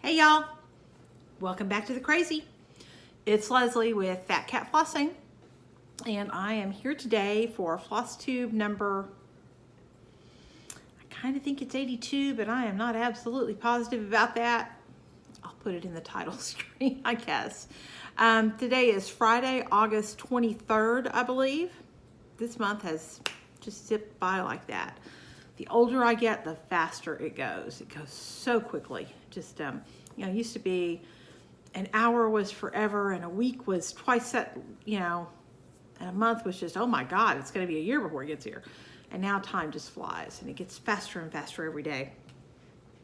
Hey y'all, welcome back to the crazy. It's Leslie with Phat Cat Flossing, and I am here today for FlossTube number, I kind of think it's 82, but I am not absolutely positive about that. I'll put it in the title screen, I guess. Today is Friday, August 23rd, I believe. This month has just zipped by like that. The older I get, the faster it goes. It goes so quickly. Just, it used to be an hour was forever and a week was twice that, and a month was just, oh my God, it's going to be a year before it gets here. And now time just flies and it gets faster and faster every day.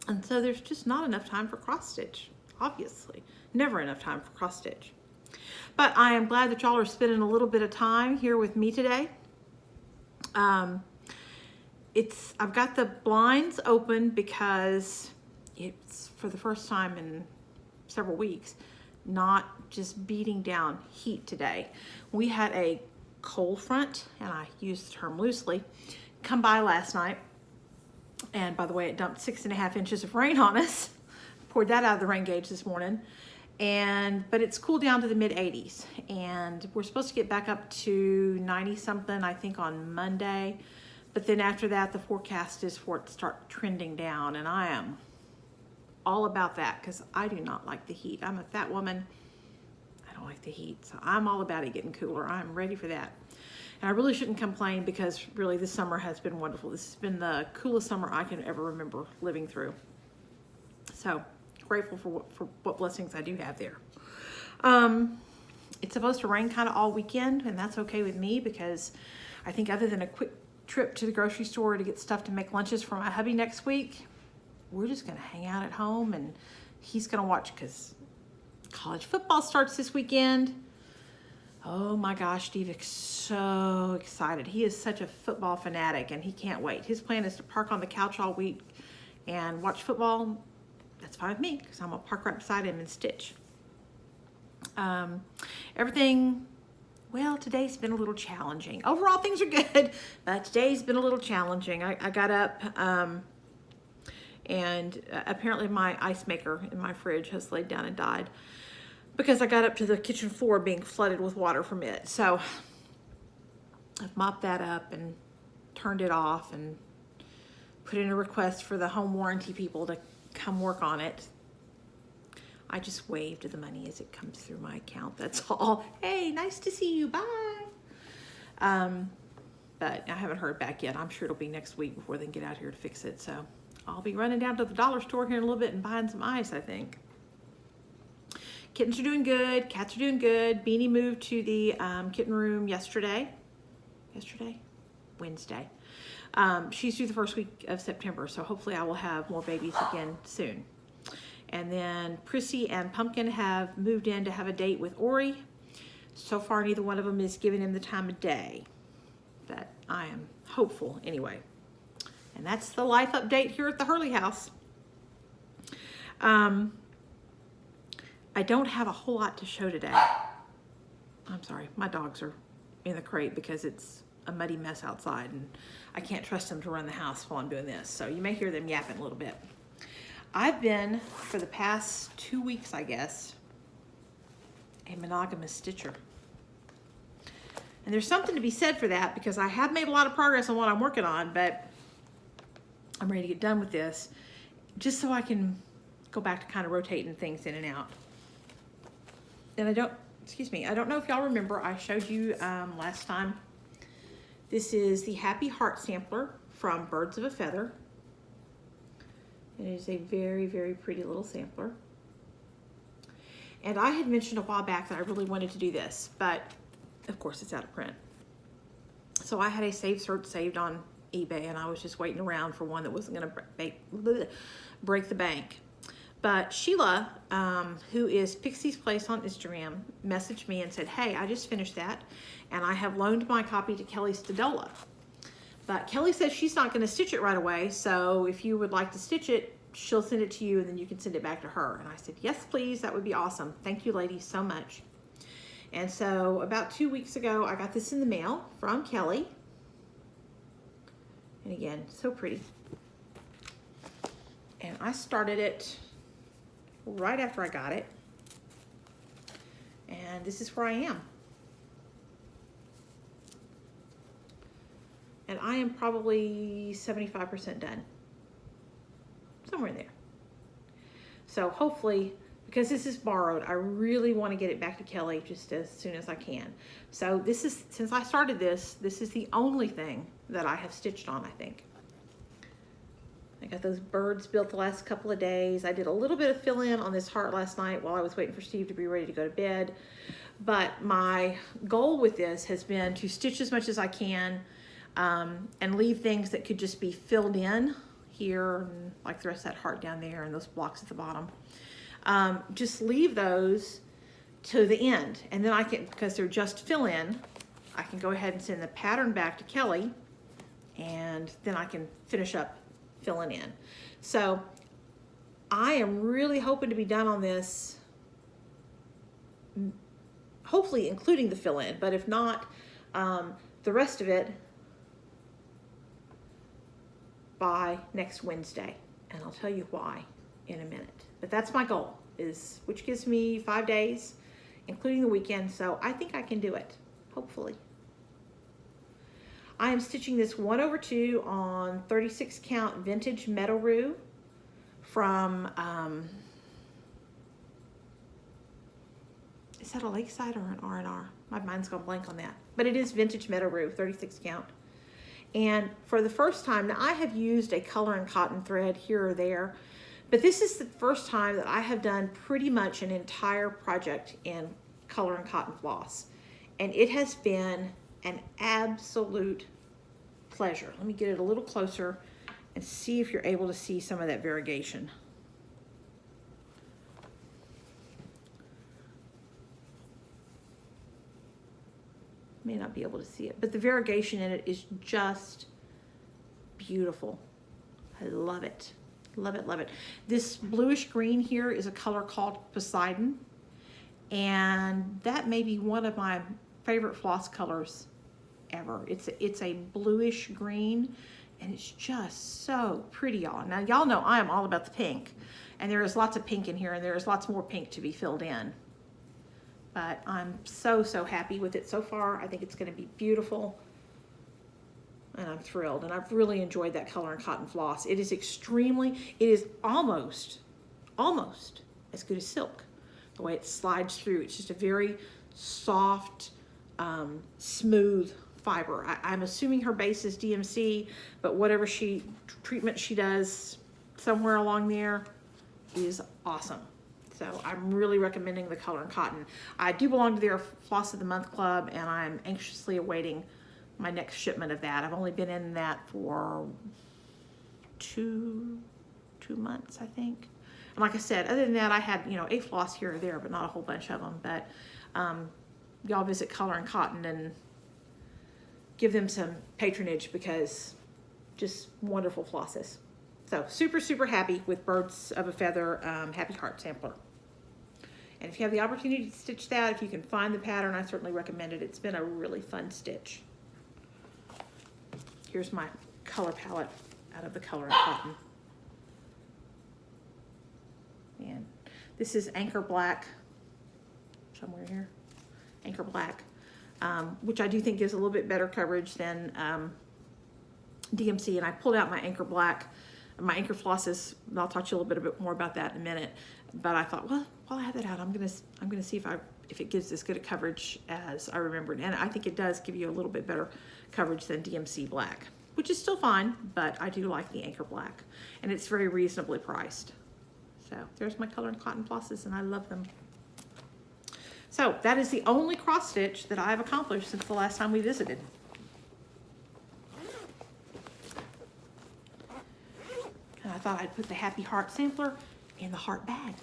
And so there's just not enough time for cross stitch, obviously. Never enough time for cross stitch. But I am glad that y'all are spending a little bit of time here with me today. I've got the blinds open because it's for the first time in several weeks, not just beating down heat today. We had a cold front, and I use the term loosely, come by last night. And by the way, it dumped 6.5 inches of rain on us. Poured that out of the rain gauge this morning. But it's cooled down to the mid 80s. And we're supposed to get back up to 90 something, I think, on Monday. But then after that, the forecast is for it to start trending down. And I am all about that because I do not like the heat. I'm a fat woman. I don't like the heat. So I'm all about it getting cooler. I'm ready for that. And I really shouldn't complain because really this summer has been wonderful. This has been the coolest summer I can ever remember living through. So grateful for what blessings I do have there. It's supposed to rain kind of all weekend, and that's okay with me because I think other than a quick trip to the grocery store to get stuff to make lunches for my hubby next week, we're just going to hang out at home, and he's going to watch because college football starts this weekend. Oh my gosh, Steve is so excited. He is such a football fanatic, and he can't wait. His plan is to park on the couch all week and watch football. That's fine with me because I'm going to park right beside him and stitch. Everything... Well, today's been a little challenging. Overall, things are good, but today's been a little challenging. I got up, and apparently my ice maker in my fridge has laid down and died because I got up to the kitchen floor being flooded with water from it. So I've mopped that up and turned it off and put in a request for the home warranty people to come work on it. I just waved the money as it comes through my account. That's all. Hey, nice to see you. Bye. But I haven't heard back yet. I'm sure it'll be next week before they can get out here to fix it. So I'll be running down to the dollar store here in a little bit and buying some ice, I think. Kittens are doing good. Cats are doing good. Beanie moved to the kitten room yesterday. Wednesday. She's due the first week of September, so hopefully I will have more babies again soon. And then Prissy and Pumpkin have moved in to have a date with Ori. So far, neither one of them is giving him the time of day. But I am hopeful anyway. And that's the life update here at the Hurley house. I don't have a whole lot to show today. I'm sorry, my dogs are in the crate because it's a muddy mess outside. And I can't trust them to run the house while I'm doing this. So you may hear them yapping a little bit. I've been, for the past 2 weeks, I guess, a monogamous stitcher. And there's something to be said for that because I have made a lot of progress on what I'm working on, but I'm ready to get done with this just so I can go back to kind of rotating things in and out. And I don't know if y'all remember, I showed you last time. This is the Happy Heart sampler from Birds of a Feather. It is a very, very pretty little sampler. And I had mentioned a while back that I really wanted to do this, but of course it's out of print. So I had a save search saved on eBay, and I was just waiting around for one that wasn't going to break the bank. But Sheila, who is Pixie's Place on Instagram, messaged me and said, hey, I just finished that, and I have loaned my copy to Kelly Stadola. But Kelly says she's not going to stitch it right away, so if you would like to stitch it, she'll send it to you, and then you can send it back to her. And I said, yes, please. That would be awesome. Thank you, ladies, so much. And so about 2 weeks ago, I got this in the mail from Kelly. And again, so pretty. And I started it right after I got it. And this is where I am. And I am probably 75% done. Somewhere in there. So hopefully, because this is borrowed, I really want to get it back to Kelly just as soon as I can. So this is, since I started this is the only thing that I have stitched on, I think. I got those birds built the last couple of days. I did a little bit of fill-in on this heart last night while I was waiting for Steve to be ready to go to bed. But my goal with this has been to stitch as much as I can and leave things that could just be filled in here, and like the rest of that heart down there and those blocks at the bottom. Just leave those to the end. And then I can, because they're just fill in, I can go ahead and send the pattern back to Kelly, and then I can finish up filling in. So I am really hoping to be done on this, hopefully including the fill in, but if not, the rest of it by next Wednesday. And I'll tell you why in a minute. But that's my goal, which gives me 5 days, including the weekend. So I think I can do it, hopefully. I am stitching this 1/2 on 36 count vintage metal rue from, is that a Lakeside or an R&R? My mind's gone blank on that. But it is vintage metal rue, 36 count. And for the first time, now I have used a color and cotton thread here or there, but this is the first time that I have done pretty much an entire project in color and cotton floss. And it has been an absolute pleasure. Let me get it a little closer and see if you're able to see some of that variegation. May not be able to see it, but the variegation in it is just beautiful. I love it. Love it, love it. This bluish green here is a color called Poseidon, and that may be one of my favorite floss colors ever. It's a bluish green, and it's just so pretty, y'all. Now, y'all know I am all about the pink, and there is lots of pink in here, and there is lots more pink to be filled in. But I'm so, so happy with it so far. I think it's going to be beautiful, and I'm thrilled. And I've really enjoyed that color and cotton floss. It is almost as good as silk. The way it slides through, it's just a very soft, smooth fiber. I'm assuming her base is DMC, but whatever treatment she does somewhere along there is awesome. So I'm really recommending the color and cotton. I do belong to their Floss of the Month Club, and I'm anxiously awaiting my next shipment of that. I've only been in that for two months, I think. And like I said, other than that, I had, a floss here or there, but not a whole bunch of them. But y'all visit Color and Cotton and give them some patronage, because just wonderful flosses. So super, super happy with Birds of a Feather Happy Heart Sampler. And if you have the opportunity to stitch that, if you can find the pattern, I certainly recommend it. It's been a really fun stitch. Here's my color palette out of the Color and Cotton. And this is Anchor Black, somewhere here, Anchor Black, which I do think gives a little bit better coverage than DMC. And I pulled out my Anchor Black, my Anchor flosses, and I'll talk to you a little bit more about that in a minute. But I thought, well, while I have that out, I'm gonna see if it gives as good a coverage as I remembered. And I think it does give you a little bit better coverage than DMC Black, which is still fine, but I do like the Anchor Black, and it's very reasonably priced. So there's my Color and Cotton flosses, and I love them. So that is the only cross stitch that I've accomplished since the last time we visited. And I thought I'd put the Happy Heart Sampler in the heart bag.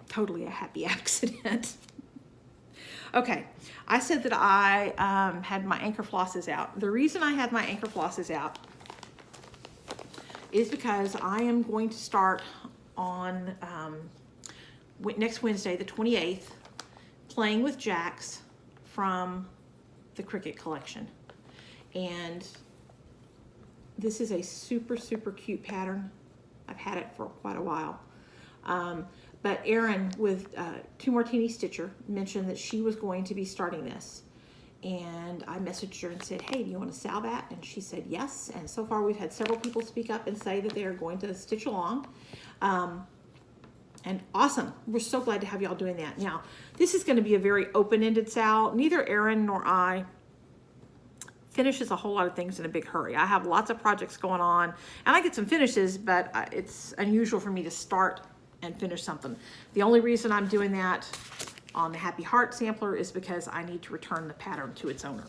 Totally a happy accident. Okay, I said that I had my Anchor flosses out. The reason I had my Anchor flosses out is because I am going to start on next Wednesday, the 28th, playing with jacks from the Cricut collection. And this is a super, super cute pattern. I've had it for quite a while. But Erin with Two Martini Stitcher mentioned that she was going to be starting this. And I messaged her and said, hey, do you want to sell that? And she said yes. And so far we've had several people speak up and say that they are going to stitch along. And awesome. We're so glad to have y'all doing that. Now, this is going to be a very open-ended sal. Neither Erin nor I finishes a whole lot of things in a big hurry. I have lots of projects going on, and I get some finishes, but it's unusual for me to start and finish something. The only reason I'm doing that on the Happy Heart sampler is because I need to return the pattern to its owner.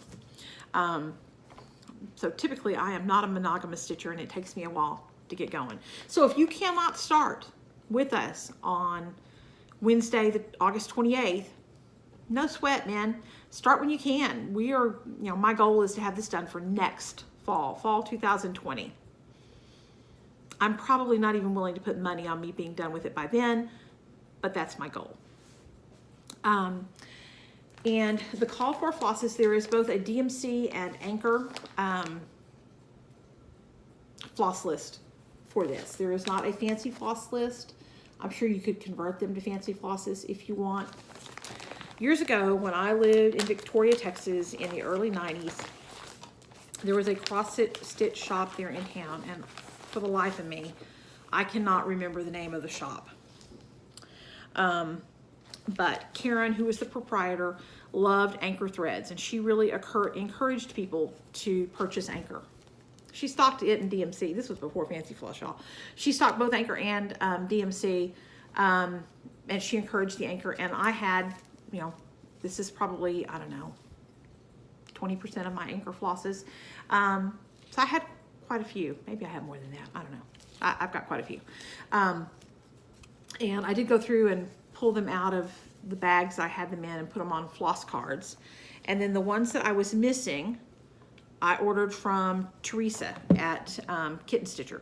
So typically I am not a monogamous stitcher, and it takes me a while to get going. So if you cannot start with us on Wednesday, August 28th, no sweat, man. Start when you can. We are, my goal is to have this done for next fall 2020. I'm probably not even willing to put money on me being done with it by then, but that's my goal. And the call for flosses, there is both a DMC and Anchor floss list for this. There is not a fancy floss list. I'm sure you could convert them to fancy flosses if you want. Years ago, when I lived in Victoria, Texas in the early 90s, there was a cross-stitch shop there in town, and for the life of me, I cannot remember the name of the shop. But Karen, who was the proprietor, loved Anchor threads, and she really encouraged people to purchase Anchor. She stocked it in DMC. This was before Fancy Floss, y'all. She stocked both Anchor and DMC, and she encouraged the Anchor. And I had, this is probably, I don't know, 20% of my Anchor flosses. So I had quite a few. Maybe I have more than that. I don't know. I've got quite a few. And I did go through and pull them out of the bags I had them in and put them on floss cards. And then the ones that I was missing, I ordered from Teresa at Kitten Stitcher.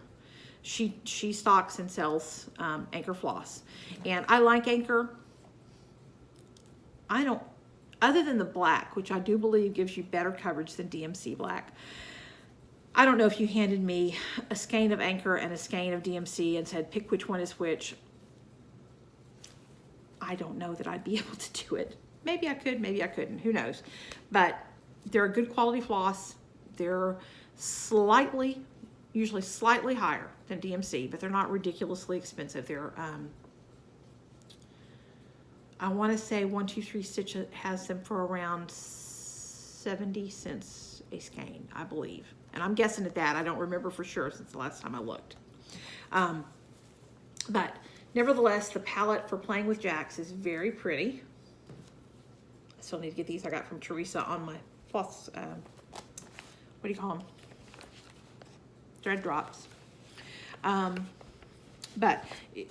She stocks and sells Anchor floss. And I like Anchor. Other than the black, which I do believe gives you better coverage than DMC black. I don't know if you handed me a skein of Anchor and a skein of DMC and said, pick which one is which. I don't know that I'd be able to do it. Maybe I could, maybe I couldn't, who knows. But they're a good quality floss. They're usually slightly higher than DMC, but they're not ridiculously expensive. They're, I want to say 123 Stitch has them for around 70 cents a skein, I believe. And I'm guessing at that. I don't remember for sure since the last time I looked. But nevertheless, the palette for playing with jacks is very pretty. I still need to get these I got from Teresa on my floss, what do you call them? Thread drops. But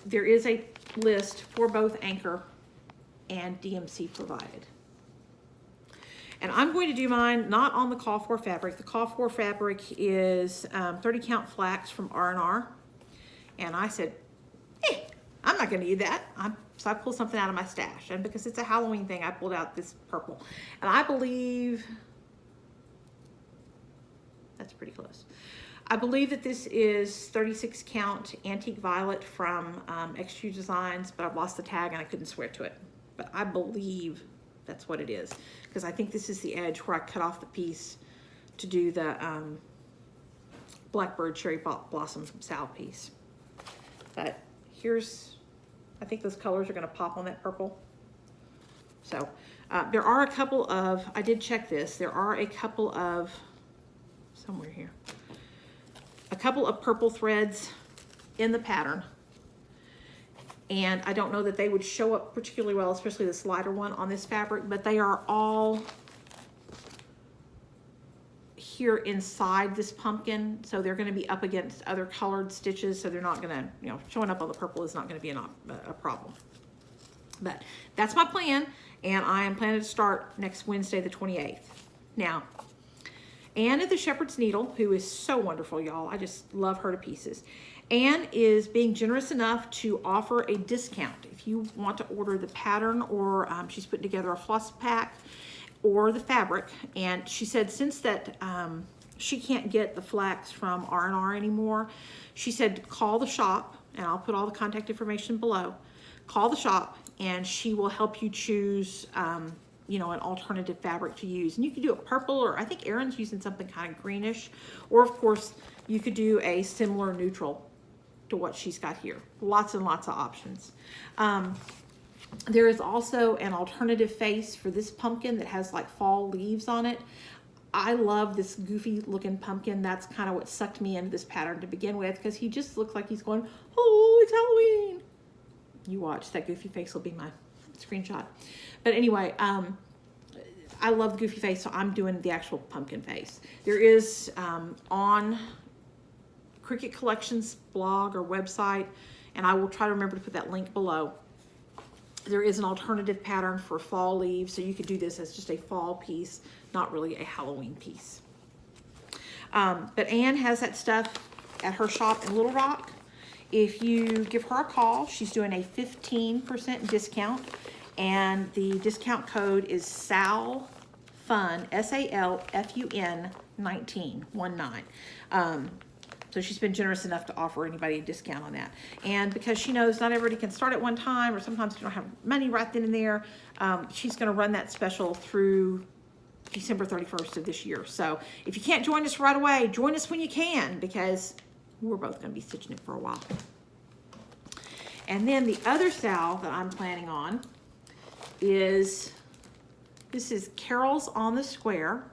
there is a list for both Anchor and DMC provided. And I'm going to do mine not on the call for fabric. The call for fabric is 30 count flax from R&R. And I said, hey, I'm not going to do that. So I pulled something out of my stash. And because it's a Halloween thing, I pulled out this purple. And I believe, that's pretty close. I believe that this is 36 count Antique Violet from Extrude Designs, but I've lost the tag and I couldn't swear to it. But I believe that's what it is, because I think this is the edge where I cut off the piece to do the Blackbird Cherry Blossom Sal piece. But here's, I think those colors are going to pop on that purple. So there are a couple of, I did check this, there are a couple of, somewhere here, a couple of purple threads in the pattern. And I don't know that they would show up particularly well, especially this lighter one on this fabric, but they are all here inside this pumpkin. So they're going to be up against other colored stitches. So they're not going to, showing up on the purple is not going to be a problem. But that's my plan. And I am planning to start next Wednesday, the 28th. Now, Anne at the Shepherd's Needle, who is so wonderful, y'all. I just love her to pieces. Anne is being generous enough to offer a discount if you want to order the pattern, or she's putting together a floss pack or the fabric. And she said since that she can't get the flax from R&R anymore, she said call the shop and I'll put all the contact information below. Call the shop and she will help you choose, you know, an alternative fabric to use. And you could do a purple, or I think Erin's using something kind of greenish, or of course you could do a similar neutral to what she's got here. Lots and lots of options. There is also an alternative face for this pumpkin that has like fall leaves on it. I love this goofy looking pumpkin. That's kind of what sucked me into this pattern to begin with, because he just looks like he's going, oh, it's Halloween. You watch, that goofy face will be my screenshot. But anyway, I love the goofy face, so I'm doing the actual pumpkin face. There is on Cricut Collections blog or website, and I will try to remember to put that link below. There is an alternative pattern for fall leaves, so you could do this as just a fall piece, not really a Halloween piece. But Anne has that stuff at her shop in Little Rock. If you give her a call, she's doing a 15% discount, and the discount code is SALFUN, SALFUN 19. So she's been generous enough to offer anybody a discount on that. And because she knows not everybody can start at one time, or sometimes you don't have money right then and there, she's gonna run that special through December 31st of this year. So if you can't join us right away, join us when you can, because we're both gonna be stitching it for a while. And then the other sal that I'm planning on is, this is Carols on the Square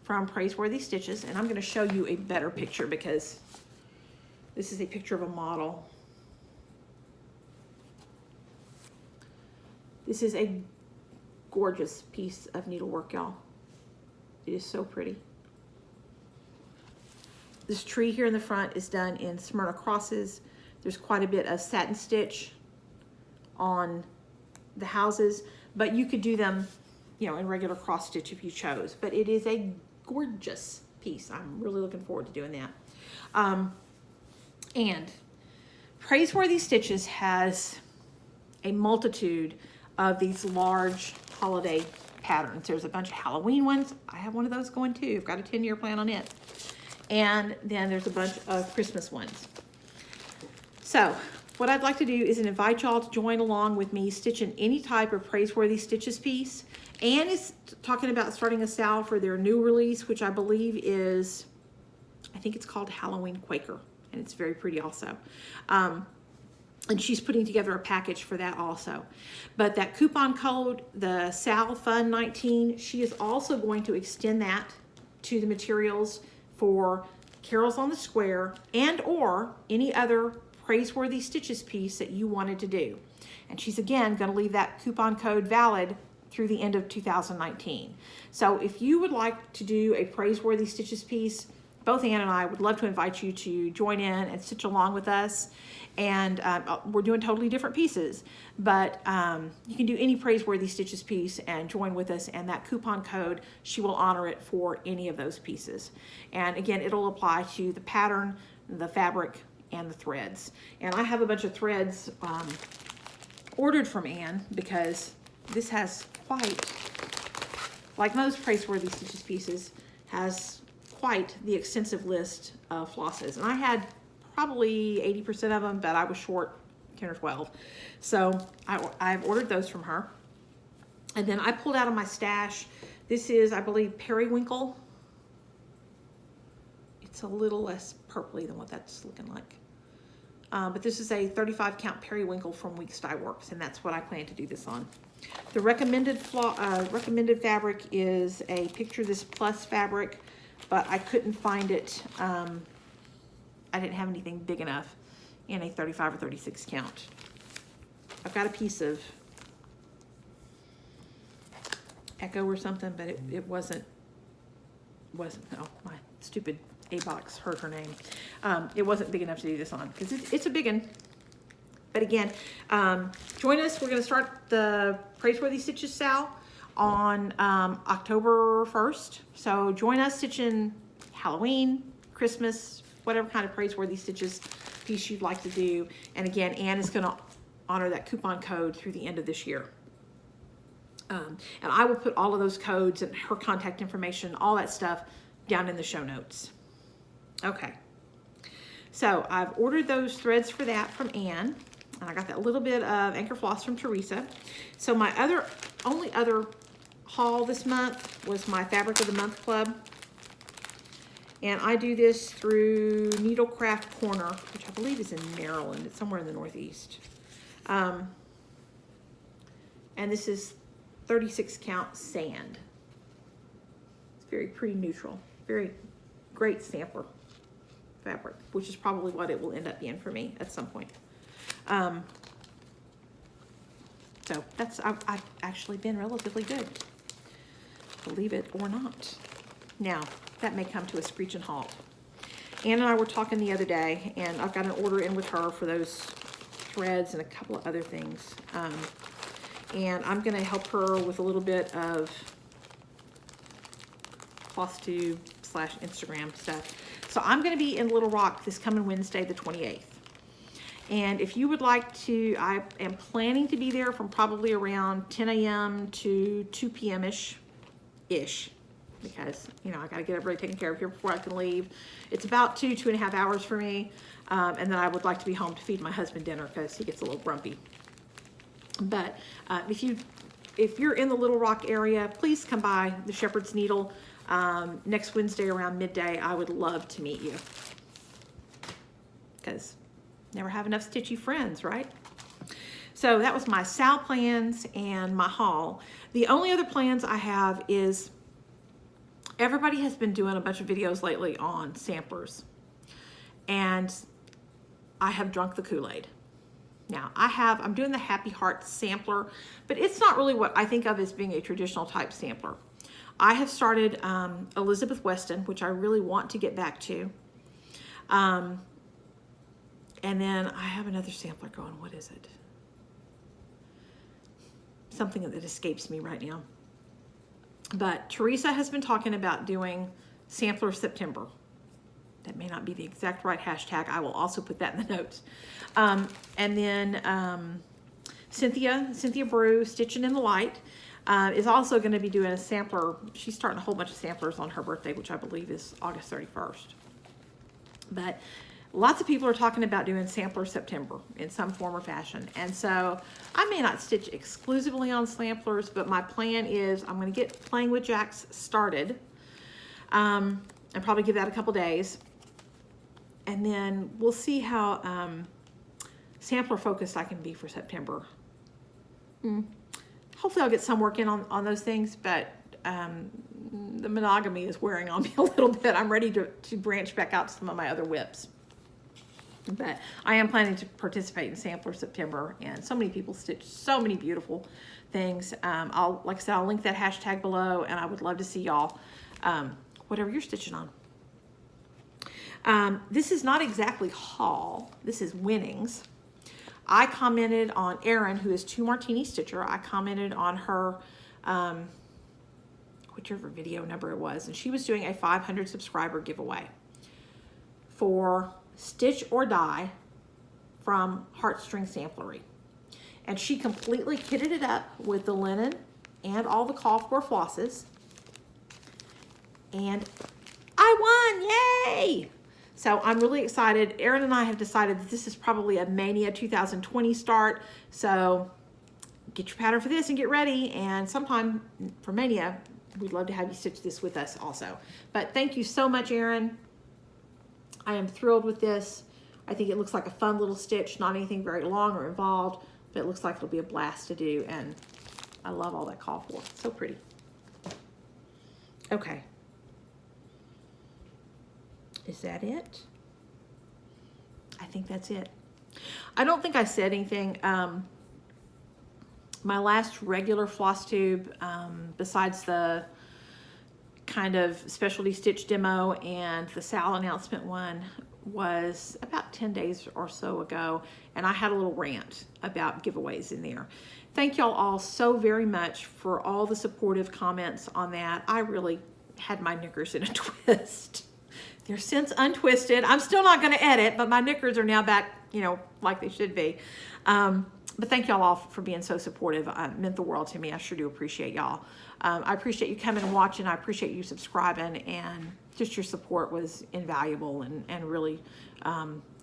from Praiseworthy Stitches, and I'm going to show you a better picture because this is a picture of a model. This is a gorgeous piece of needlework, y'all. It is so pretty. This tree here in the front is done in Smyrna crosses. There's quite a bit of satin stitch on the houses, but you could do them, you know, in regular cross stitch if you chose. But it is a gorgeous piece. I'm really looking forward to doing that. And Praiseworthy Stitches has a multitude of these large holiday patterns. There's a bunch of Halloween ones. I have one of those going too. I've got a 10-year plan on it. And then there's a bunch of Christmas ones. So what I'd like to do is invite y'all to join along with me stitching any type of Praiseworthy Stitches piece. Anne is talking about starting a sal for their new release, which I believe is, I think it's called Halloween Quaker, and it's very pretty also. And she's putting together a package for that also. But that coupon code, the SALFUN19, she is also going to extend that to the materials for Carols on the Square and or any other Praiseworthy Stitches piece that you wanted to do. And she's again going to leave that coupon code valid through the end of 2019. So if you would like to do a Praiseworthy Stitches piece, both Anne and I would love to invite you to join in and stitch along with us. And we're doing totally different pieces, but you can do any Praiseworthy Stitches piece and join with us, and that coupon code, she will honor it for any of those pieces. And again, it'll apply to the pattern, the fabric, and the threads. And I have a bunch of threads ordered from Anne because this has quite, like most Praiseworthy Stitches pieces, has quite the extensive list of flosses. And I had probably 80% of them, but I was short 10 or 12. So I've ordered those from her. And then I pulled out of my stash, this is, I believe, periwinkle. It's a little less purpley than what that's looking like. But this is a 35 count periwinkle from Weeks Dye Works, and that's what I plan to do this on. The recommended fabric is a picture of this plus fabric, but I couldn't find it. I didn't have anything big enough in a 35 or 36 count. I've got a piece of Echo or something, but it wasn't, oh, my stupid A-box heard her name. It wasn't big enough to do this on, because it's a big one. But again, join us. We're going to start the Praiseworthy Stitches sal on October 1st. So join us stitching Halloween, Christmas, whatever kind of Praiseworthy Stitches piece you'd like to do. And again, Anne is going to honor that coupon code through the end of this year. And I will put all of those codes and her contact information, all that stuff, down in the show notes. Okay. So I've ordered those threads for that from Ann, and I got that little bit of Anchor Floss from Teresa. So my only other haul this month was my Fabric of the Month Club. And I do this through Needlecraft Corner, which I believe is in Maryland. It's somewhere in the Northeast. And this is 36 count sand. It's very pretty neutral. Very great sampler fabric, which is probably what it will end up being for me at some point. So I've actually been relatively good, believe it or not. Now, that may come to a screeching halt. Ann and I were talking the other day, and I've got an order in with her for those threads and a couple of other things. And I'm going to help her with a little bit of FlossTube / Instagram stuff. So I'm going to be in Little Rock this coming Wednesday, the 28th. And if you would like to, I am planning to be there from probably around 10 a.m. to 2 p.m.-ish, because, you know, I got to get everybody taken care of here before I can leave. It's about 2.5 hours for me. And then I would like to be home to feed my husband dinner because he gets a little grumpy. But if you're in the Little Rock area, please come by the Shepherd's Needle next Wednesday around midday. I would love to meet you, because never have enough stitchy friends, right? So that was my Sal plans and my haul. The only other plans I have is everybody has been doing a bunch of videos lately on samplers, and I have drunk the Kool-Aid. Now I'm doing the Happy Heart sampler, but it's not really what I think of as being a traditional type sampler. I have started Elizabeth Weston, which I really want to get back to. And then I have another sampler going. What is it? Something that escapes me right now. But Teresa has been talking about doing Sampler September. That may not be the exact right hashtag. I will also put that in the notes. And then Cynthia Brew, Stitching in the Light, is also going to be doing a sampler. She's starting a whole bunch of samplers on her birthday, which I believe is August 31st. But lots of people are talking about doing Sampler September in some form or fashion. And so I may not stitch exclusively on samplers, but my plan is I'm going to get Playing with Jacks started and probably give that a couple days. And then we'll see how sampler focused I can be for September. Hopefully I'll get some work in on those things, but the monogamy is wearing on me a little bit. I'm ready to branch back out to some of my other whips. But I am planning to participate in Sampler September, and so many people stitch so many beautiful things. Like I said, I'll link that hashtag below, and I would love to see y'all, whatever you're stitching on. This is not exactly haul. This is winnings. I commented on Erin, who is 2 Martini Stitcher. I commented on her, whichever video number it was, and she was doing a 500 subscriber giveaway for Stitch or Die from Heartstring Samplery. And she completely kitted it up with the linen and all the call for flosses. And I won, yay! So I'm really excited. Erin and I have decided that this is probably a Mania 2020 start. So get your pattern for this and get ready. And sometime for Mania, we'd love to have you stitch this with us also. But thank you so much, Erin. I am thrilled with this. I think it looks like a fun little stitch, not anything very long or involved, but it looks like it'll be a blast to do, and I love all that call for. So pretty. Okay. Is that it? I think that's it. I don't think I said anything. My last regular FlossTube, besides the kind of specialty stitch demo and the Sal announcement one, was about 10 days or so ago, and I had a little rant about giveaways in there. Thank y'all all so very much for all the supportive comments on that. I really had my knickers in a twist. They're since untwisted. I'm still not going to edit, but my knickers are now back, you know, like they should be. But thank y'all all for being so supportive. It meant the world to me. I sure do appreciate y'all. I appreciate you coming and watching. I appreciate you subscribing, and just your support was invaluable and really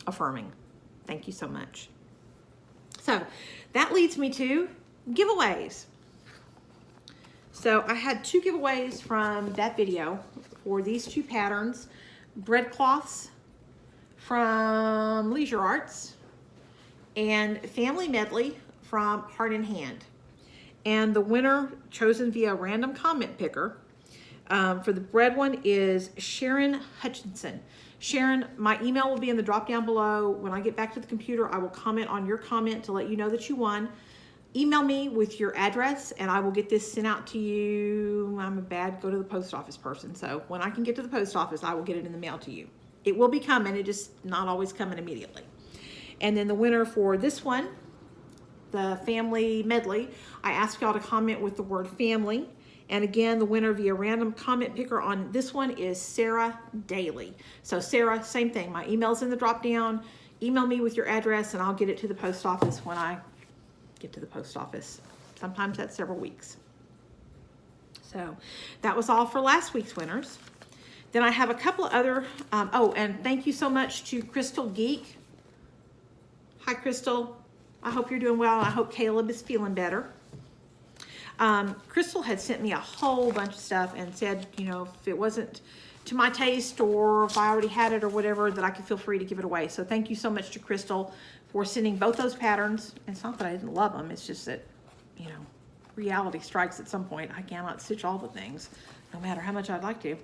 affirming. Thank you so much. So that leads me to giveaways. So I had 2 giveaways from that video for these 2 patterns. Breadcloths from Leisure Arts and Family Medley from Heart in Hand. And the winner chosen via random comment picker for the bread one is Sharon Hutchinson. Sharon, my email will be in the drop down below. When I get back to the computer, I will comment on your comment to let you know that you won. Email me with your address and I will get this sent out to you. I'm a bad go to the post office person, so when I can get to the post office, I will get it in the mail to you. It will be coming, it just not always coming immediately. And then the winner for this one, the Family Medley, I asked y'all to comment with the word family. And again, the winner via random comment picker on this one is Sarah Daly. So Sarah, same thing. My email's in the drop down. Email me with your address and I'll get it to the post office when I get to the post office. Sometimes that's several weeks. So that was all for last week's winners. Then I have a couple of other, oh, and thank you so much to Crystal Geek. Hi, Crystal. I hope you're doing well. I hope Caleb is feeling better. Crystal had sent me a whole bunch of stuff and said, you know, if it wasn't to my taste or if I already had it or whatever, that I could feel free to give it away. So thank you so much to Crystal for sending both those patterns. It's not that I didn't love them. It's just that, you know, reality strikes at some point. I cannot stitch all the things, no matter how much I'd like to.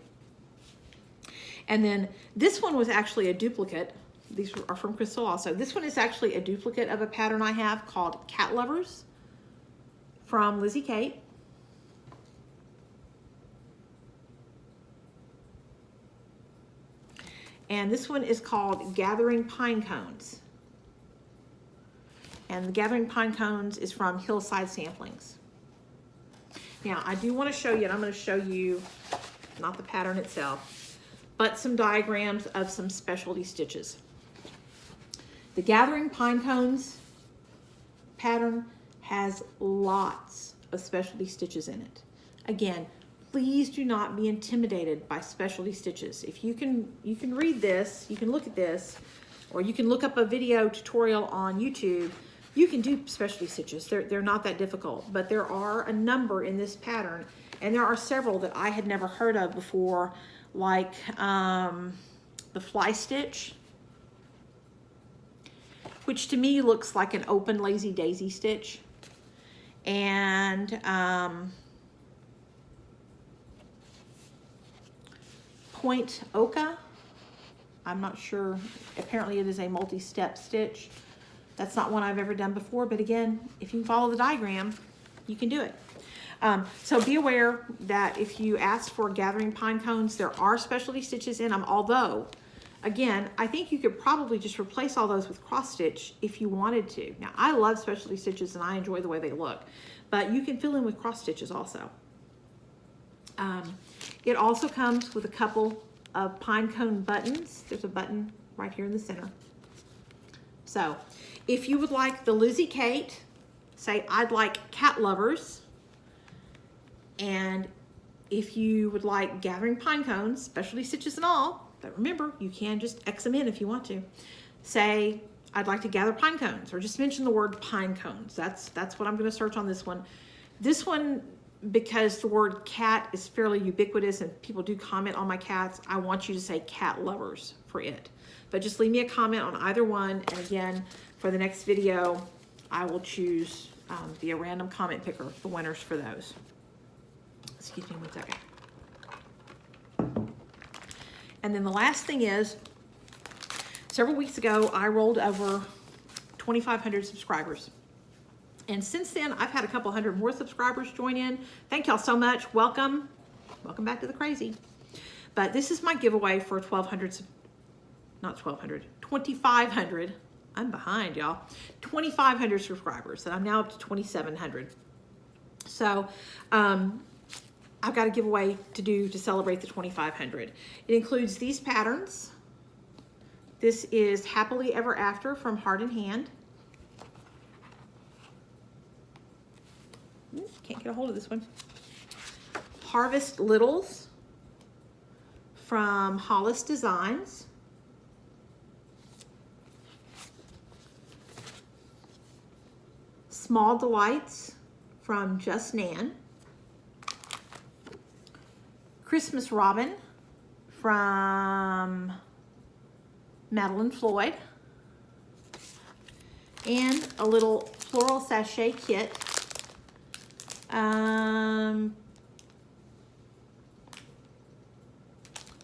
And then this one was actually a duplicate. These are from Crystal also. This one is actually a duplicate of a pattern I have called Cat Lovers from Lizzie Kate. And this one is called Gathering Pine Cones. And the Gathering Pine Cones is from Hillside Samplings. Now, I do want to show you, and I'm going to show you, not the pattern itself, but some diagrams of some specialty stitches. The Gathering Pine Cones pattern has lots of specialty stitches in it. Again, please do not be intimidated by specialty stitches. If you can read this, you can look at this, or you can look up a video tutorial on YouTube. You can do specialty stitches. They're not that difficult, but there are a number in this pattern, and there are several that I had never heard of before, like the fly stitch, which to me looks like an open lazy daisy stitch, and Point Oka. I'm not sure. Apparently it is a multi-step stitch. That's not one I've ever done before, but again, if you follow the diagram, you can do it. So be aware that if you ask for Gathering Pine Cones, there are specialty stitches in them, although, again, I think you could probably just replace all those with cross stitch if you wanted to. Now, I love specialty stitches and I enjoy the way they look, but you can fill in with cross stitches also. It also comes with a couple of pine cone buttons. There's a button right here in the center. So if you would like the Lizzie Kate, say I'd like Cat Lovers, and if you would like Gathering Pine Cones, specialty stitches and all, but remember, you can just X them in if you want to. Say I'd like to gather pine cones, or just mention the word pine cones. That's what I'm going to search on this one. This one, because the word cat is fairly ubiquitous and people do comment on my cats, I want you to say Cat Lovers for it. But just leave me a comment on either one, and again, for the next video, I will choose via random comment picker the winners for those. Excuse me 1 second. And then the last thing is, several weeks ago, I rolled over 2,500 subscribers. And since then, I've had a couple hundred more subscribers join in. Thank y'all so much. Welcome. Welcome back to the crazy. But this is my giveaway for 2,500. I'm behind, y'all. 2,500 subscribers, and I'm now up to 2,700. So I've got a giveaway to do to celebrate the 2,500. It includes these patterns. This is Happily Ever After from Heart in Hand. Can't get a hold of this one. Harvest Littles from Hollis Designs. Small Delights from Just Nan. Christmas Robin from Madeline Floyd. And a little floral sachet kit.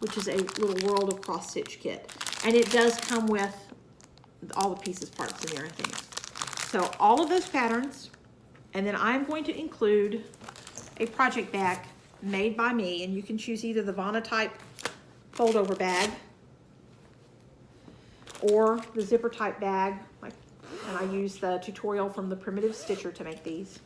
Which is a little World of Cross Stitch kit. And it does come with all the pieces, parts in there, I think. So all of those patterns, and then I'm going to include a project bag made by me, and you can choose either the Vana type fold over bag or the zipper type bag, and I use the tutorial from the Primitive Stitcher to make these.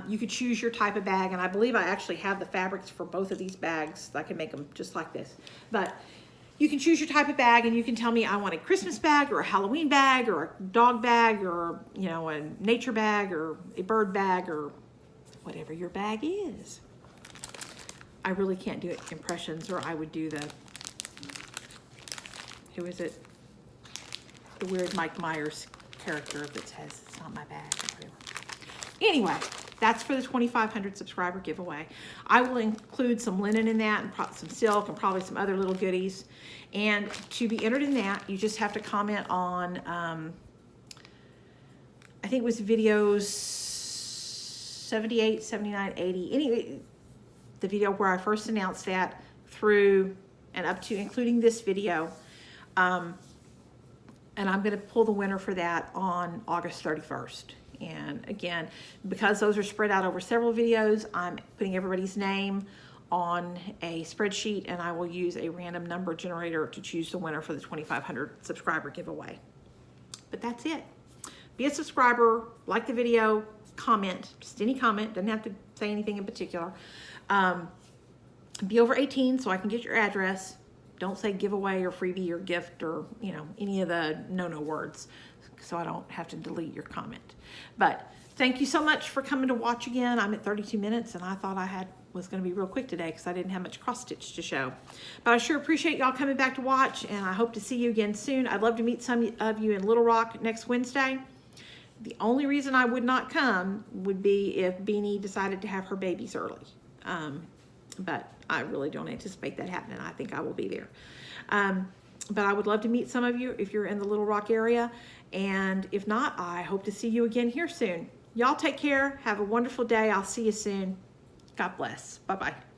You could choose your type of bag, and I believe I actually have the fabrics for both of these bags. I can make them just like this. But you can choose your type of bag, and you can tell me I want a Christmas bag or a Halloween bag or a dog bag or, you know, a nature bag or a bird bag or whatever your bag is. I really can't do impressions, or I would do the, who is it? The weird Mike Myers character that says it's not my bag or whatever. Anyway, that's for the 2,500 subscriber giveaway. I will include some linen in that and some silk and probably some other little goodies. And to be entered in that, you just have to comment on, I think it was videos 78, 79, 80, anyway, the video where I first announced that through and up to including this video. And I'm gonna pull the winner for that on August 31st. And again, because those are spread out over several videos, I'm putting everybody's name on a spreadsheet, and I will use a random number generator to choose the winner for the 2,500 subscriber giveaway. But that's it. Be a subscriber, like the video, comment, just any comment, doesn't have to say anything in particular. Be over 18 so I can get your address. Don't say giveaway or freebie or gift or, you know, any of the no-no words, so I don't have to delete your comment. But thank you so much for coming to watch again. I'm at 32 minutes, and I thought I was going to be real quick today because I didn't have much cross stitch to show. But I sure appreciate y'all coming back to watch, and I hope to see you again soon. I'd love to meet some of you in Little Rock next Wednesday. The only reason I would not come would be if Beanie decided to have her babies early. But I really don't anticipate that happening. I think I will be there. But I would love to meet some of you if you're in the Little Rock area. And if not, I hope to see you again here soon. Y'all take care. Have a wonderful day. I'll see you soon. God bless. Bye-bye.